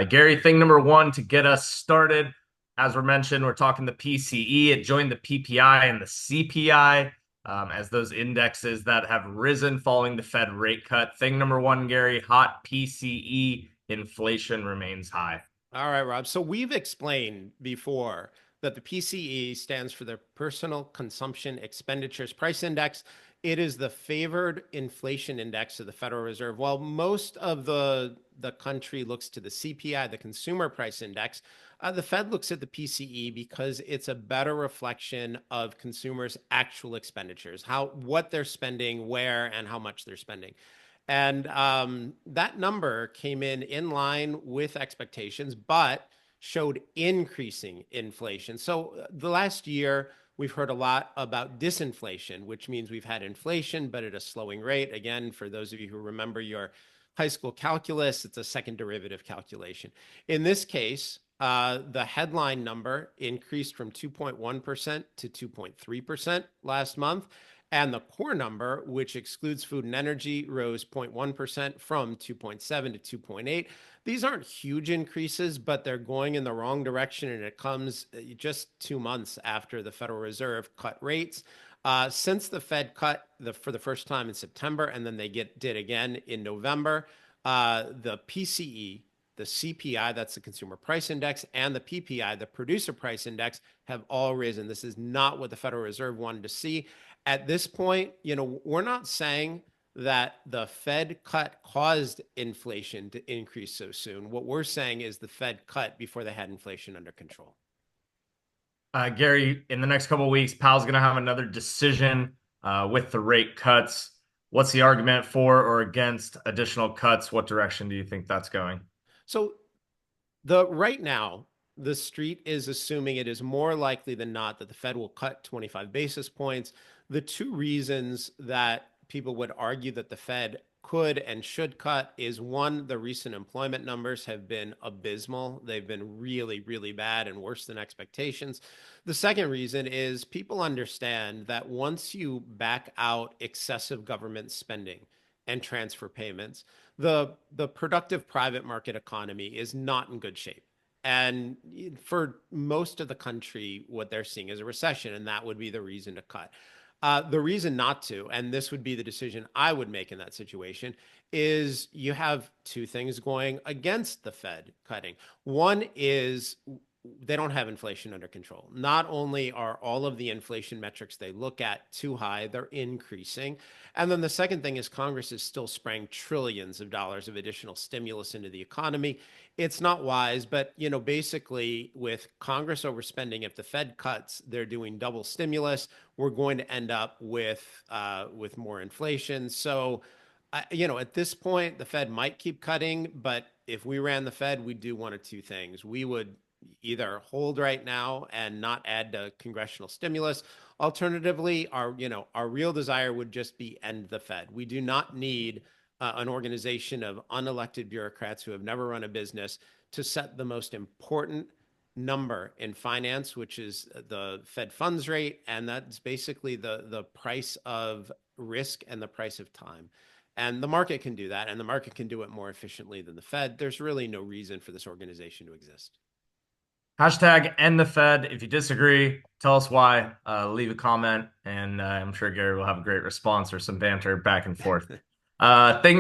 Gary, thing number one to get us started, as we're mentioned, we're talking the PCE. It joined the PPI and the CPI as those indexes that have risen following the Fed rate cut. Thing number one, Gary, hot PCE inflation remains high. All right, Rob. So we've explained before that the PCE stands for the Personal Consumption Expenditures Price Index. It is the favored inflation index of the Federal Reserve. While most of the country looks to the CPI, the Consumer Price Index, the Fed looks at the PCE because it's a better reflection of consumers' actual expenditures, what they're spending, where, and how much they're spending. And that number came in line with expectations, but showed increasing inflation. So the last year, we've heard a lot about disinflation, which means we've had inflation, but at a slowing rate. Again, for those of you who remember your high school calculus, it's a second derivative calculation. In this case, the headline number increased from 2.1% to 2.3% last month. And the core number, which excludes food and energy, rose 0.1% from 2.7 to 2.8. These aren't huge increases, but they're going in the wrong direction, and it comes just 2 months after the Federal Reserve cut rates. Since the Fed cut for the first time in September, and then they did again in November, the PCE, the CPI, that's the Consumer Price Index, and the PPI, the Producer Price Index, have all risen. This is not what the Federal Reserve wanted to see. At this point, we're not saying that the Fed cut caused inflation to increase so soon. What we're saying is the Fed cut before they had inflation under control. Gary, in the next couple of weeks, Powell's going to have another decision with the rate cuts. What's the argument for or against additional cuts? What direction do you think that's going? So right now, the street is assuming it is more likely than not that the Fed will cut 25 basis points. The two reasons that people would argue that the Fed could and should cut is one, the recent employment numbers have been abysmal. They've been really, really bad and worse than expectations. The second reason is people understand that once you back out excessive government spending and transfer payments, the productive private market economy is not in good shape. And for most of the country, what they're seeing is a recession, and that would be the reason to cut. The reason not to, and this would be the decision I would make in that situation, is you have two things going against the Fed cutting. One is they don't have inflation under control. Not only are all of the inflation metrics they look at too high, they're increasing. And then the second thing is Congress is still spraying trillions of dollars of additional stimulus into the economy. It's not wise, but basically with Congress overspending, if the Fed cuts, they're doing double stimulus. We're going to end up with more inflation. So, at this point, the Fed might keep cutting, but if we ran the Fed, we'd do one of two things. We would either hold right now and not add to congressional stimulus. Alternatively, our real desire would just be end the Fed. We do not need an organization of unelected bureaucrats who have never run a business to set the most important number in finance, which is the Fed funds rate, and that's basically the price of risk and the price of time. And the market can do that, and the market can do it more efficiently than the Fed. There's really no reason for this organization to exist. Hashtag end the Fed. If you disagree, tell us why. Leave a comment, and I'm sure Gary will have a great response or some banter back and forth. Thing